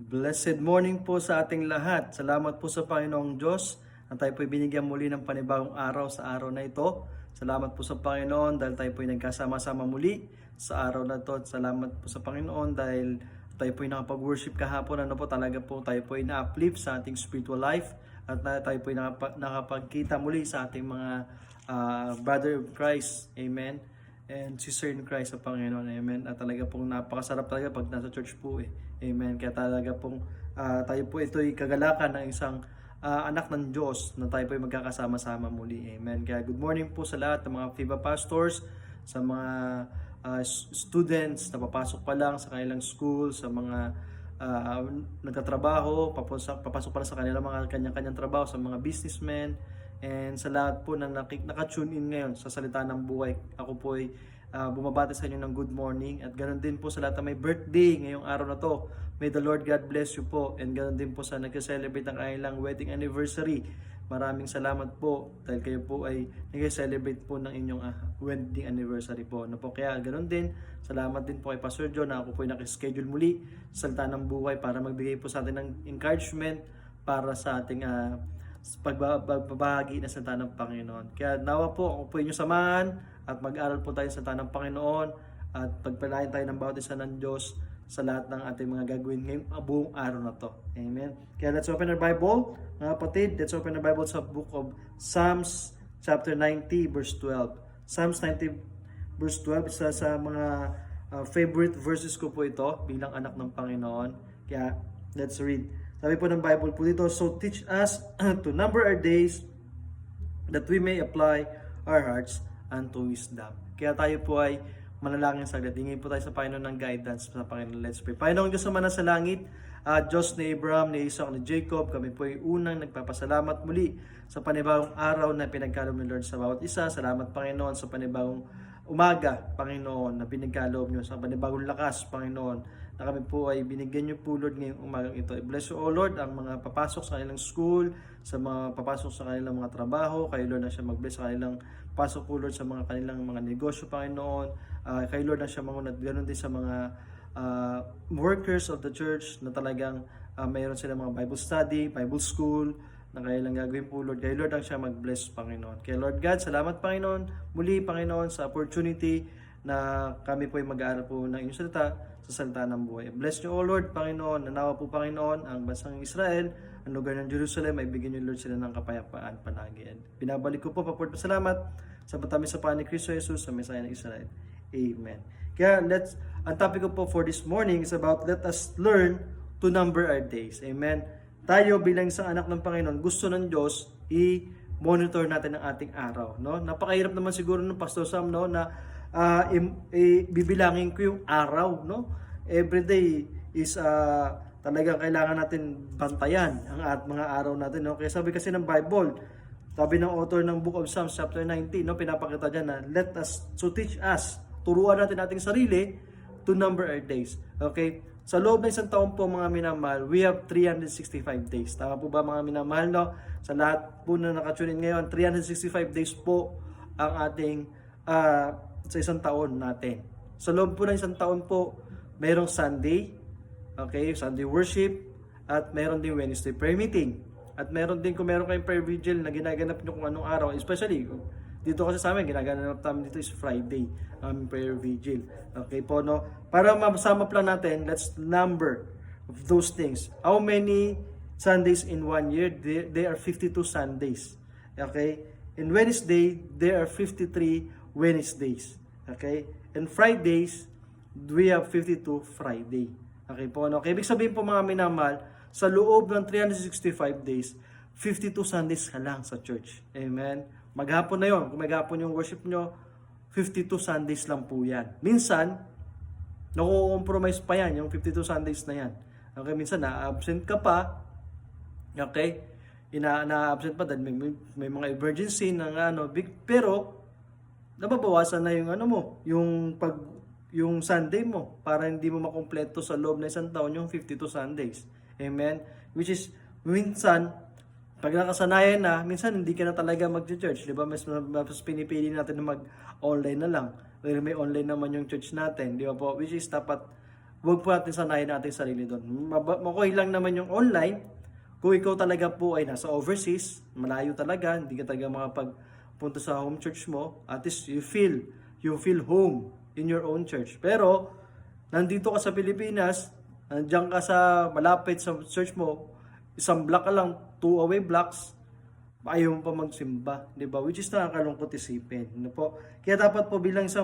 Blessed morning po sa ating lahat. Salamat po sa Panginoong Diyos na tayo po'y binigyan muli ng panibagong araw sa araw na ito. Salamat po sa Panginoon dahil tayo po'y nagkasama-sama muli sa araw na ito. Salamat po sa Panginoon dahil tayo po'y nakapag-worship kahapon. Talaga po tayo po'y na-uplift sa ating spiritual life at tayo po'y nakapagkita muli sa ating mga brother of Christ. Amen. And sister in Christ sa Panginoon. Amen. At talaga pong napakasarap talaga pag nasa church po eh. Amen. Kaya talaga pong tayo po ito'y kagalakan ng isang anak ng Diyos na tayo po'y magkakasama-sama muli. Amen. Kaya good morning po sa lahat ng mga FIBA pastors, sa mga students na papasok pa lang sa kanilang school, sa mga nagtatrabaho, papasok pa lang sa kanilang mga kanya-kanyang trabaho, sa mga businessmen, and sa lahat po na naka-tune in ngayon sa Salita ng Buhay. Ako po ay bumabati sa inyo ng good morning. At ganoon din po sa lahat na may birthday ngayong araw na to. May the Lord God bless you po. And ganoon din po sa nag-celebrate ng kanilang wedding anniversary. Maraming salamat po dahil kayo po ay nag-celebrate po ng inyong wedding anniversary po. Kaya ganoon din, salamat din po kay Pastor John na ako po ay nakaschedule muli sa Salita ng Buhay para magbigay po sa atin ng encouragement para sa ating pagbabahagi na salita ng Panginoon. Kaya nawa po ako po inyong samahan at mag-aral po tayo sa salita ng Panginoon at pagpalain tayo ng bawat isa ng Diyos sa lahat ng ating mga gagawin ngayong buong araw na to. Amen. Kaya let's open our Bible. Mga kapatid, let's open our Bible sa book of Psalms chapter 90 verse 12. Psalms 90 verse 12, isa sa mga favorite verses ko po ito bilang anak ng Panginoon. Kaya let's read. Sabi po ng Bible po dito, so teach us to number our days that we may apply our hearts unto wisdom. Kaya tayo po ay manalangin saglit. Hingin po tayo sa Panginoon ng guidance sa Panginoon. Let's pray. Panginoon Diyos naman sa langit, Diyos ni Abraham, ni Isaac, ni Jacob, kami po ay unang nagpapasalamat muli sa panibagong araw na pinagkaloob ni Lord sa bawat isa. Salamat Panginoon sa panibagong umaga, Panginoon, na pinagkaloob niyo sa panibagong lakas, Panginoon, na kami po ay binigyan niyo po, Lord, ngayong umagang ito. I bless you, O Lord, ang mga papasok sa kanilang school, sa mga papasok sa kanilang mga trabaho. Kayo, Lord, na siya mag-bless sa kanilang pasok po, Lord, sa mga kanilang mga negosyo, Panginoon. Kayo, Lord, na siya mangunat. Ganon din sa mga workers of the church na talagang mayroon silang mga Bible study, Bible school, na kailang gagawin po, Lord. Kay Lord ang siya mag-bless, Panginoon. Kaya Lord God, salamat, Panginoon, muli, Panginoon, sa opportunity na kami po ay mag-aaral po ng inyong salita sa salita ng buhay. Bless niyo, O Lord, Panginoon. Nanawa po, Panginoon, ang bansang Israel, ang lugar ng Jerusalem, ay bigyan niyo, Lord, sila ng kapayapaan palagi. Pinabalik ko po, salamat sa matamis sa ni Kristo Jesus, sa Mesaya ng Israel. Amen. Kaya ang topic ko po for this morning is about let us learn to number our days. Amen. Tayo bilang isang anak ng Panginoon, gusto ng Diyos i-monitor natin ang ating araw, no? Napakahirap naman siguro ng Pastor Sam, no, na bibilangin ko yung araw, no? Every day is talagang kailangan natin bantayan ang mga araw natin, no? Kaya sabi kasi ng Bible, sabi ng author ng Book of Psalms chapter 90, no, pinapakita diyan na teach us, turuan natin ating sarili to number our days. Okay? Sa loob ng isang taon po, mga minamahal, we have 365 days. Tama po ba, mga minamahal, no? Sa lahat po na nakatunin ngayon, 365 days po ang ating sa isang taon natin. Sa loob po ng isang taon po, mayroong Sunday, okay, Sunday worship, at mayroon din Wednesday prayer meeting. At mayroon din, kung meron kayong prayer vigil na ginaganap nyo kung anong araw, especially dito kasi sa amin, ginaganap namin dito is Friday, prayer vigil. Okay po, no? Para masama plan natin, let's number of those things. How many Sundays in 1 year? There are 52 Sundays. Okay? In Wednesday, there are 53 Wednesdays. Okay? And Fridays, we have 52 Friday. Okay po, no? Okay, ibig sabihin po, mga minamahal, sa loob ng 365 days, 52 Sundays ka lang sa church. Amen? Maghapon na yon. Kung maghapon yung worship nyo, 52 Sundays lang po yan. Minsan, nakukompromise pa yan, yung 52 Sundays na yan. Okay, minsan na-absent ka pa. Okay? Na-absent pa dahil may mga emergency ng pero nababawasan na yung yung Sunday mo para hindi mo makumpleto sa loob ng isang taon yung 52 Sundays. Amen? Which is, minsan, pag nakasanayan na, minsan hindi ka na talaga mag-church. Di ba? Mas pinipili natin na mag-online na lang. Dahil may online naman yung church natin. Di ba po? Which is, dapat huwag po natin sanayin natin sarili doon. Okay lang naman yung online, kung ikaw talaga po ay nasa overseas, malayo talaga, hindi ka talaga makapagpunta sa home church mo, at least you feel home in your own church. Pero, nandito ka sa Pilipinas, nandiyan ka sa malapit sa church mo, isang block ka lang, 2 away blocks, ayaw mo pa magsimba, di ba? Which is nakakalungkot isipin. Ano po? Kaya dapat po bilang sa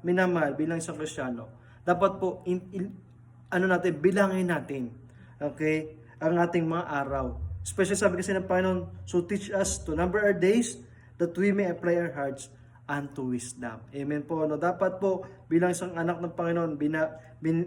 minamahal, bilang sa Kristiyano, dapat po bilangin natin, okay, ang ating mga araw. Especially sabi kasi ng Panginoon, so teach us to number our days that we may apply our hearts unto wisdom. Amen po. No? Dapat po bilang isang anak ng Panginoon,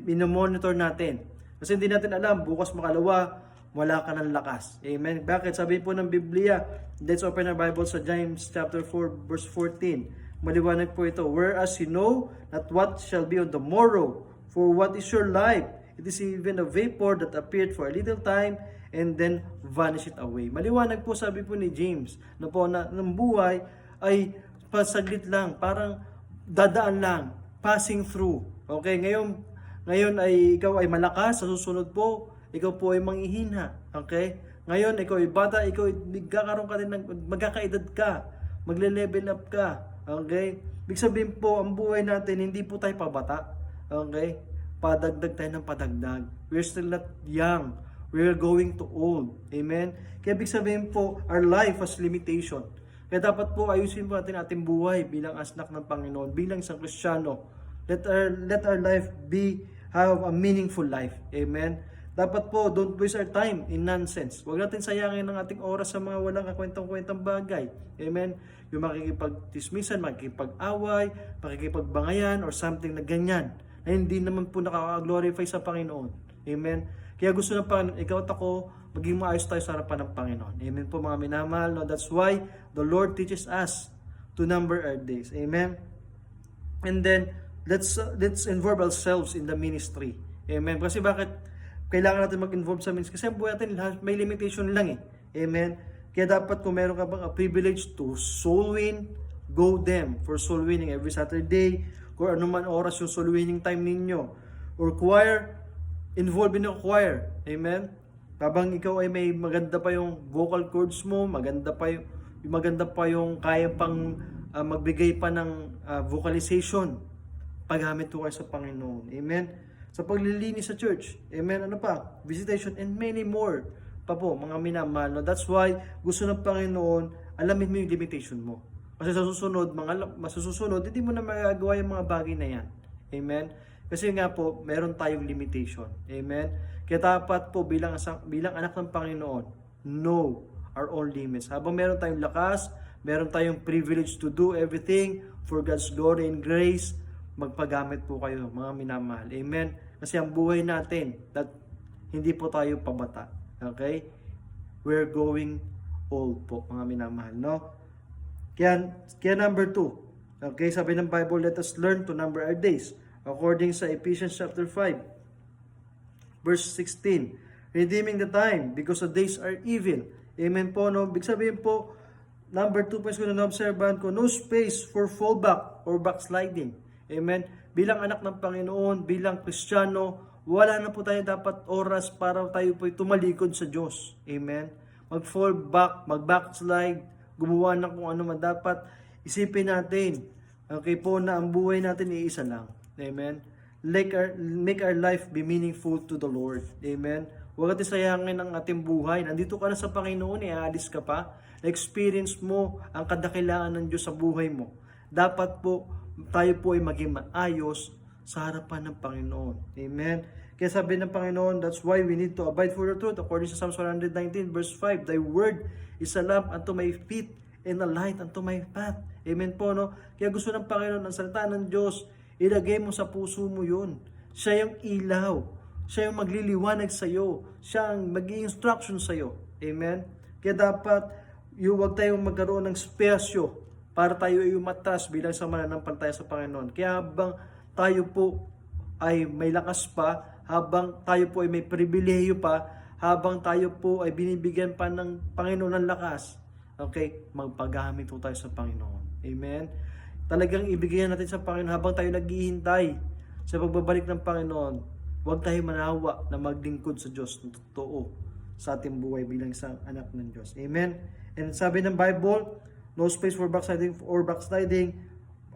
binomonitor natin. Kasi hindi natin alam, bukas makalawa, wala ka ng lakas. Amen. Bakit? Sabi po ng Biblia, let's open our Bible sa James chapter 4 verse 14. Maliwanag po ito. Whereas you know not what shall be on the morrow, for what is your life? It is even a vapor that appeared for a little time and then vanisheth away. Maliwanag po sabi po ni James na po na ng buhay ay pasaglit lang, parang dadaan lang, passing through. Okay, ngayon ay ikaw ay malakas, sa susunod po ikaw po ay manghihina. Okay? Ngayon, ikaw ay bata, ikaw ay magkakaedad ka, magle-level up ka. Okay? Ibig sabihin po, ang buhay natin, hindi po tayo pabata. Okay? Padagdag tayo ng padagdag. We're still not young. We're going to old. Amen? Kaya ibig sabihin po, our life has limitation. Kaya dapat po ayusin po natin ating buhay bilang anak ng Panginoon, bilang isang Kristiyano. Let our life have a meaningful life. Amen? Dapat po, don't waste our time in nonsense. Huwag natin sayangin ang ating oras sa mga walang kakwentang-kwentang bagay. Amen? Yung makikipagtismisan, makikipag-away, makikipagbangayan, or something na ganyan, na hindi naman po nakaka-glorify sa Panginoon. Amen? Kaya gusto ng Panginoon, ikaw at ako, maging maayos tayo sa harapan ng Panginoon. Amen po mga minamahal. No? That's why the Lord teaches us to number our days. Amen? And then, let's involve ourselves in the ministry. Amen? Kasi bakit kailangan natin mag-involve sa ministry? Kasi ang buhay natin may limitation lang eh. Amen? Kaya dapat kung meron ka bang a privilege to soul win, go them for soul winning every Saturday, kung ano man oras yung soul winning time ninyo. Or choir, involve in a choir. Amen? Habang ikaw ay may maganda pa yung vocal cords mo, maganda pa yung kaya pang magbigay pa ng vocalization, paggamit ko kayo sa Panginoon. Amen? Sa paglilinis sa church. Amen? Ano pa? Visitation and many more pa po, mga minamahal. No? That's why gusto ng Panginoon, alamin mo yung limitation mo. Kasi sa susunod, hindi mo na magagawa yung mga bagay na yan. Amen? Kasi nga po, meron tayong limitation. Amen? Kaya dapat po bilang anak ng Panginoon, know our own limits. Habang meron tayong lakas, meron tayong privilege to do everything for God's glory and grace, magpagamit po kayo, mga minamahal. Amen? Kasi ang buhay natin, hindi po tayo pabata. Okay? We're going old po, mga minamahal. No? Kaya number 2. Okay, sabi ng Bible, let us learn to number our days. According sa Ephesians chapter 5, verse 16. Redeeming the time, because the days are evil. Amen po, no? Big sabihin po, number 2 po yung na-observan ko, no space for fallback or backsliding. Amen. Bilang anak ng Panginoon, bilang Kristiyano, wala na po tayo dapat oras para tayo po tumalikod sa Diyos. Amen. Mag-fall back, mag-backslide, gumawa ng kung ano man dapat. Isipin natin, okay po, na ang buhay natin iisa lang. Amen. Make our life be meaningful to the Lord. Amen. Huwag natin sayangin ang ating buhay. Nandito ka na sa Panginoon, aalis ka pa. Na-experience mo ang kadakilaan ng Diyos sa buhay mo. Dapat po, tayo po ay maging maayos sa harapan ng Panginoon. Amen. Kaya sabi ng Panginoon, that's why we need to abide for the truth. According to Psalms 119 verse 5, thy word is a lamp unto my feet and a light unto my path. Amen po, no? Kaya gusto ng Panginoon, ang salita ng Diyos, ilagay mo sa puso mo yun. Siya yung ilaw. Siya yung magliliwanag sa iyo. Siya ang mag-i-instruction sa iyo. Amen. Kaya dapat, huwag tayong magkaroon ng spesyo para tayo ay umatras bilang sa mananampalataya sa Panginoon. Kaya habang tayo po ay may lakas pa, habang tayo po ay may pribilehiyo pa, habang tayo po ay binibigyan pa ng Panginoon ng lakas, okay, magpagamit po tayo sa Panginoon. Amen? Talagang ibigyan natin sa Panginoon habang tayo naghihintay sa pagbabalik ng Panginoon. Huwag tayo manawa na maglingkod sa Diyos ng totoo sa ating buhay bilang isang anak ng Diyos. Amen? And sabi ng Bible, no space for backsliding,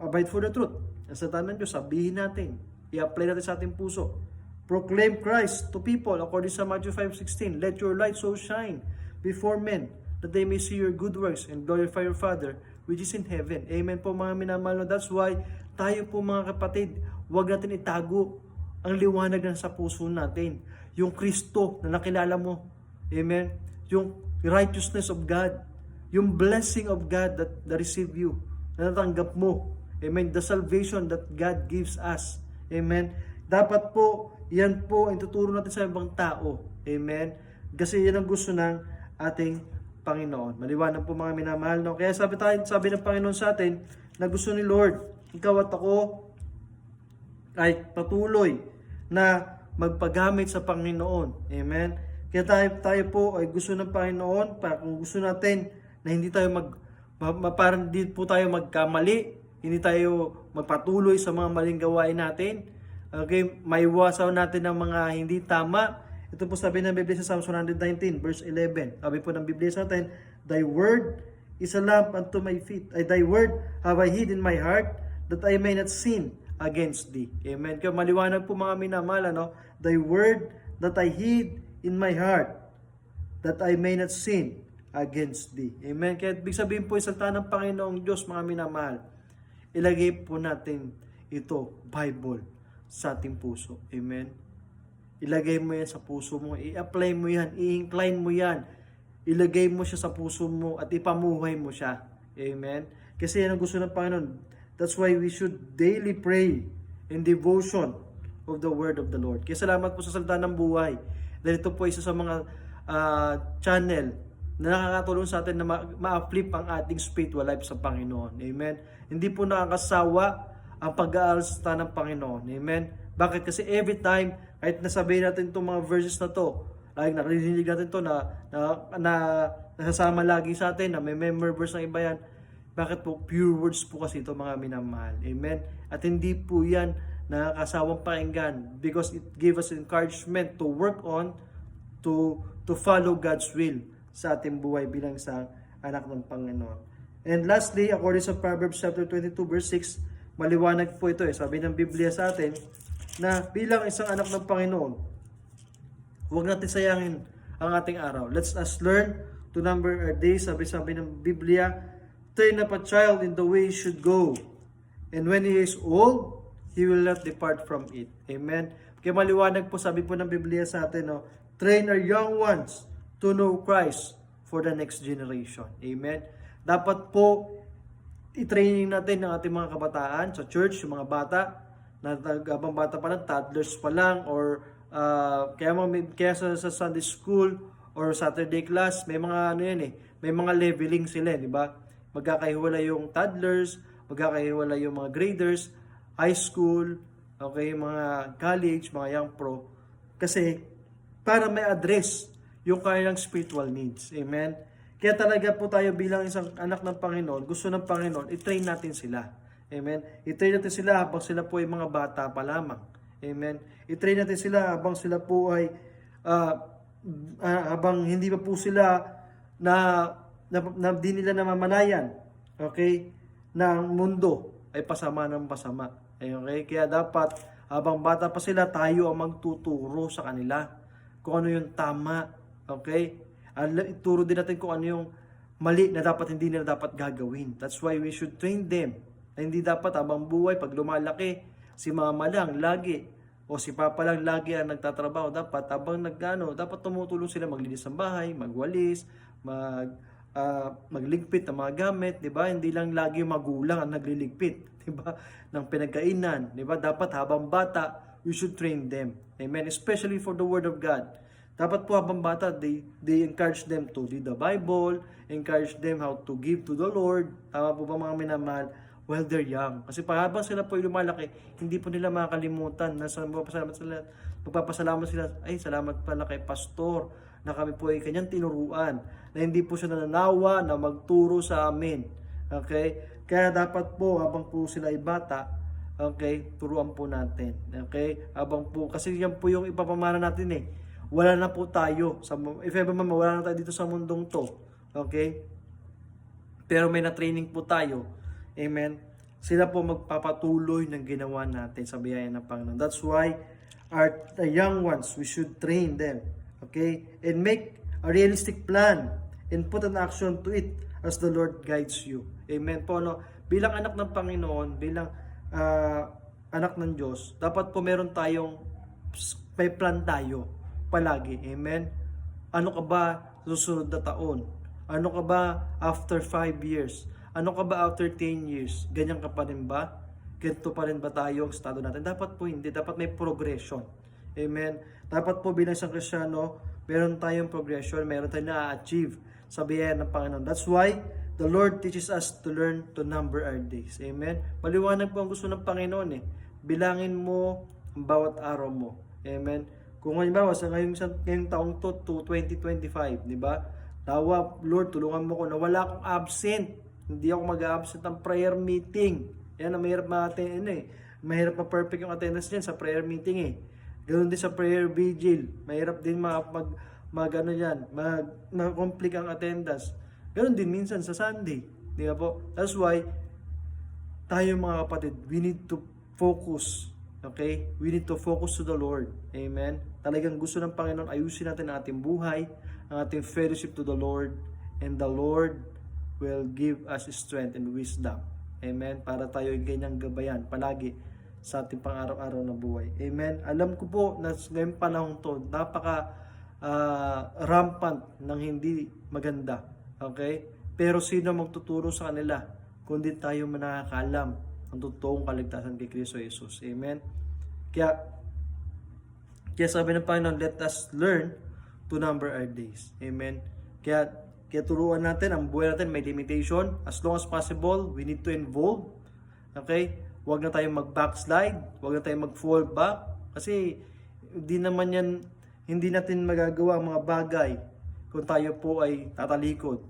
abide for the truth. Ang salita ng Diyos, sabihin natin, i-apply natin sa ating puso. Proclaim Christ to people according sa Matthew 5:16. Let your light so shine before men that they may see your good works and glorify your Father which is in heaven. Amen po mga minamahal. That's why tayo po mga kapatid, huwag natin itago ang liwanag na sa puso natin. Yung Kristo na nakilala mo. Amen. Yung righteousness of God. Yung blessing of God that receive you. Na natanggap mo. Amen. The salvation that God gives us. Amen. Dapat po, yan po ang tuturo natin sa ibang tao. Amen. Kasi yan ang gusto ng ating Panginoon. Maliwanag po mga minamahal. No? Kaya sabi ng Panginoon sa atin na gusto ni Lord, ikaw at ako ay patuloy na magpagamit sa Panginoon. Amen. Kaya tayo po ay gusto ng Panginoon para kung gusto natin na hindi tayo parang hindi po tayo magkamali, hindi tayo magpatuloy sa mga maling gawain natin. Okay, maiwasan natin ng mga hindi tama. Ito po sabi ng Biblia sa Psalms 119 verse 11. Sabi po ng Biblia sa atin, Thy word is a lamp unto my feet. Thy word have I hid in my heart that I may not sin against thee. Amen. Kaya maliwanag po mga minamahal, no? Thy word that I hid in my heart that I may not sin against thee. Amen. Kaya ibig sabihin po salita ng Panginoong Diyos mga minamahal. Ilagay po natin ito, Bible, sa ating puso. Amen. Ilagay mo yan sa puso mo. I-apply mo yan. I-incline mo yan. Ilagay mo siya sa puso mo at ipamuhay mo siya. Amen. Kasi yan ang gusto ng Panginoon. That's why we should daily pray in devotion of the word of the Lord. Kaya salamat po sa salita ng buhay. Dahil ito po isa sa mga channel na nakakatulong sa atin na ma-flip ang ating spiritual life sa Panginoon. Amen. Hindi po nakakasawa ang pag-aaral sa ng Panginoon. Amen. Bakit? Kasi every time, kahit nasabihin natin itong mga verses na to, like narinig natin to na nasasama lagi sa atin, na may memory verse ng iba yan. Bakit po? Pure words po kasi ito mga minamahal. Amen. At hindi po yan nakakasawang pakinggan because it gave us encouragement to work on, to follow God's will sa ating buhay bilang isang anak ng Panginoon. And lastly, according sa Proverbs chapter 22 verse 6, maliwanag po ito Sabi ng Biblia sa atin na bilang isang anak ng Panginoon, huwag natin sayangin ang ating araw. Let us learn to number our days. Sabi ng Biblia, train up a child in the way he should go. And when he is old, he will not depart from it. Amen. Kaya maliwanag po, sabi po ng Biblia sa atin, train our young ones to know Christ for the next generation. Amen. Dapat po, i-training natin ng ating mga kabataan sa church, yung mga bata, na habang bata pa lang, toddlers pa lang, or kaya sa Sunday school or Saturday class, may mga may mga leveling sila, di ba? Magkakahiwala yung toddlers, magkakahiwala yung mga graders, high school, okay, mga college, mga young pro. Kasi, para may address yung kanilang spiritual needs. Amen? Kaya talaga po tayo bilang isang anak ng Panginoon, gusto ng Panginoon, i-train natin sila. Amen? I-train natin sila habang sila po ay mga bata pa lamang. Amen? I-train natin sila habang sila po ay, habang hindi pa po sila na di nila namamalayan. Okay? Na ang mundo ay pasama ng pasama. Okay? Kaya dapat, habang bata pa sila, tayo ang magtuturo sa kanila kung ano yung tama. Okay? Ituro din natin kung ano yung mali na dapat hindi nila dapat gagawin. That's why we should train them. Na hindi dapat habang buhay, pag lumalaki, si mama lang lagi, o si papa lang lagi ang nagtatrabaho. Dapat habang dapat tumutulong sila maglinis ng bahay, magwalis, magligpit ng mga gamit, 'di ba? Hindi lang lagi magulang ang nagliligpit, 'di ba? Ng pinagkainan, 'di ba? Dapat habang bata, we should train them. Amen. Especially for the word of God. Dapat po habang bata, they encourage them to read the Bible, encourage them how to give to the Lord. Tama po ba mga minamahal? While they're young. Kasi habang sila po lumalaki, hindi po nila makakalimutan na magpapasalamat sila, ay salamat pala kay pastor na kami po ay kanyang tinuruan, na hindi po siya nananawa na magturo sa amin. Okay? Kaya dapat po habang po sila ay bata, Okay, turuan po natin. Okay? Habang po, kasi yan po yung ipapamana natin eh. Wala na po tayo. If ever man, wala na tayo dito sa mundong to. Okay? Pero may na-training po tayo. Amen? Sila po magpapatuloy ng ginawa natin sa biyaya ng Panginoon. That's why the young ones, we should train them. Okay? And make a realistic plan and put an action to it as the Lord guides you. Amen po, no? Bilang anak ng Panginoon, bilang anak ng Diyos, dapat po meron tayong may plan tayo palagi. Amen? Ano ka ba susunod na taon? Ano ka ba after 5 years? Ano ka ba after 10 years? Ganyan ka pa rin ba? Ganito pa rin ba tayo ang estado natin? Dapat po hindi. Dapat may progression. Amen? Dapat po bilang isang Kristyano, meron tayong progression, meron tayong na-achieve sa biyaya ng Panginoon. That's why the Lord teaches us to learn to number our days. Amen? Maliwanag po ang gusto ng Panginoon eh. Bilangin mo ang bawat araw mo. Amen? Kung halimbawa sa ngayong taong to 2025, di ba? Tawa, Lord, tulungan mo ko na wala akong absent. Hindi ako mag-absent ng prayer meeting. Yan ang mahirap mahirap ma-perfect yung attendance niyan sa prayer meeting eh. Ganoon din sa prayer vigil. Mahirap din mag-complete ang attendance. Ganoon din minsan sa Sunday. Di ba po? That's why, tayo mga kapatid, we need to focus. Okay? We need to focus to the Lord. Amen? Talagang gusto ng Panginoon, ayusin natin ang ating buhay, ang ating fellowship to the Lord, and the Lord will give us strength and wisdom. Amen? Para tayo yung ganyang gabayan palagi sa ating pang-araw-araw na buhay. Amen? Alam ko po na ngayong panahon to, napaka rampant ng hindi maganda. Okay? Pero sino magtuturo sa kanila? Kundi tayo nakakaalam ang totoong kaligtasan kay Kristo Jesus. Amen? Kaya sabi ng Panginoon, let us learn to number our days. Amen? Kaya turuan natin, ang buhay natin may limitation. As long as possible, we need to involve. Okay? Huwag na tayong mag-backslide. Huwag na tayong mag-fall back. Kasi hindi natin magagawa ang mga bagay kung tayo po ay tatalikod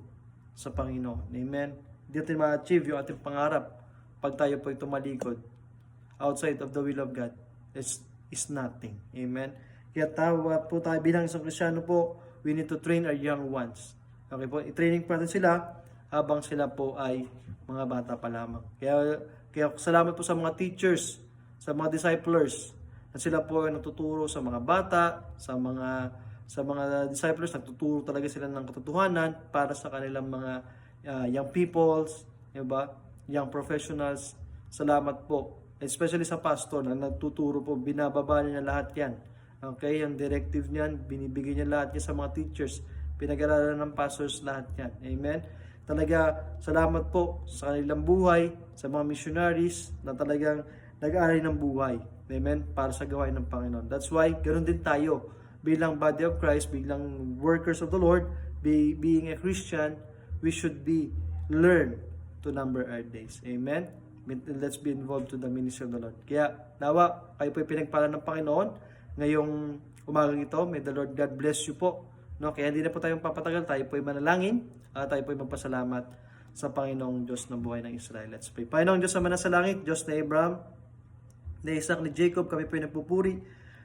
sa Panginoon. Amen? Hindi natin ma-achieve yung ating pangarap pag tayo po ay tumalikod outside of the will of God. Is nothing. Amen? Kaya po tayo bilang isang Kristyano po, we need to train our young ones. Okay po, i-training pa natin sila habang sila po ay mga bata pa lamang. Kaya salamat po sa mga teachers, sa mga disciplers, na sila po ay natuturo sa mga bata, sa mga disciples, nagtuturo talaga sila ng katotohanan para sa kanilang mga young peoples, diba? Young professionals. Salamat po. Especially sa pastor na nagtuturo po, binababa niya lahat yan. Okay, yung directive niyan, binibigay niya lahat yan sa mga teachers. Pinag-aralan ng pastors lahat yan. Amen? Talaga, salamat po sa kanilang buhay, sa mga missionaries na talagang nag-aaral ng buhay. Amen? Para sa gawain ng Panginoon. That's why, ganoon din tayo. Bilang body of Christ, bilang workers of the Lord, being a Christian, we should learn to number our days. Amen? Let's be involved to the ministry of the Lord. Kaya, nawa, kayo po pinagpala ng Panginoon ngayong umagang ito. May the Lord God bless you po. No, kaya hindi na po tayong papatagal, tayo po ay manalangin at tayo po ay magpasalamat sa Panginoong Diyos ng buhay ng Israel. Let's pray. Panginoong Diyos na nasa langit, Diyos na Abraham, na Isaac, ni Jacob, kami po ay nagpupuri.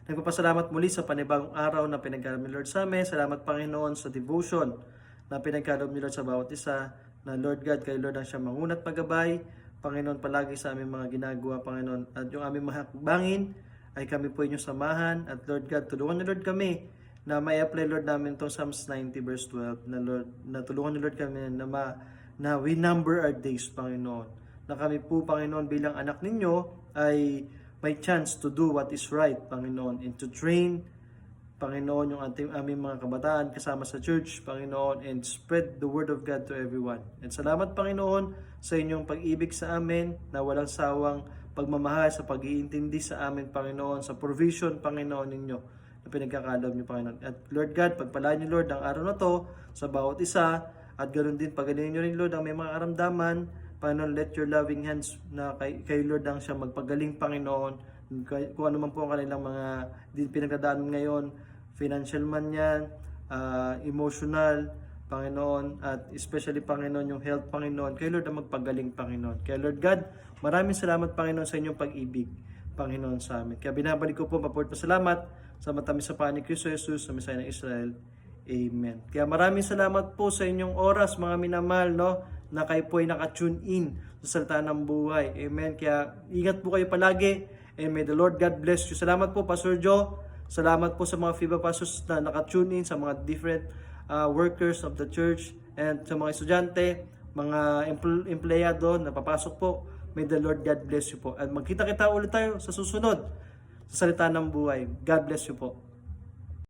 Nagpapasalamat muli sa panibagong araw na pinagkaloob ni Lord sa amin. Salamat Panginoon sa devotion na pinagkaloob ni Lord sa bawat isa. Na Lord God, kay Lord ang siya mangunat magabay. Panginoon, palagi sa aming mga ginagawa, Panginoon. At yung aming mahakbangin ay kami po inyong samahan. At Lord God, tulungan niyo Lord kami na may apply Lord namin itong Psalms 90 verse 12 na Lord, na tulungan niyo Lord kami na we number our days, Panginoon. Na kami po, Panginoon, bilang anak ninyo ay may chance to do what is right, Panginoon, and to train, Panginoon, yung aming mga kabataan kasama sa church, Panginoon, and spread the word of God to everyone. And salamat, Panginoon, sa inyong pag-ibig sa amin na walang sawang pagmamahal sa pag-iintindi sa amin, Panginoon, sa provision, Panginoon, ninyo na pinagkakaloob niyo, Panginoon. At Lord God, pagpalaan niyo, Lord, ang araw na to sa bawat isa, at ganoon din, pagalingan niyo rin, Lord, ang may mga karamdaman, Panginoon, let your loving hands na kay Lord ang siya magpagaling, Panginoon. Kung ano man po ang kanilang mga pinagdadaanan ngayon, financial man yan, emotional, Panginoon, at especially Panginoon yung health, Panginoon. Kay Lord ang magpagaling, Panginoon. Kay Lord God, maraming salamat, Panginoon, sa inyong pag-ibig, Panginoon, sa amin. Kaya binabalik ko po, maport pasalamat sa matamis sa paan ni Kristo Jesus, sa Mesaya ng Israel. Amen. Kaya maraming salamat po sa inyong oras, mga minamahal, no, na kayo po ay naka-tune in sa salita ng buhay. Amen. Kaya ingat po kayo palagi, and may the Lord God bless you. Salamat po, Pastor Joe. Salamat po sa mga FIBA pastors na naka-tune in, sa mga different workers of the church, and sa mga estudyante, mga empleyado na papasok po. May the Lord God bless you po. At magkita-kita ulit tayo sa susunod sa salita ng buhay. God bless you po.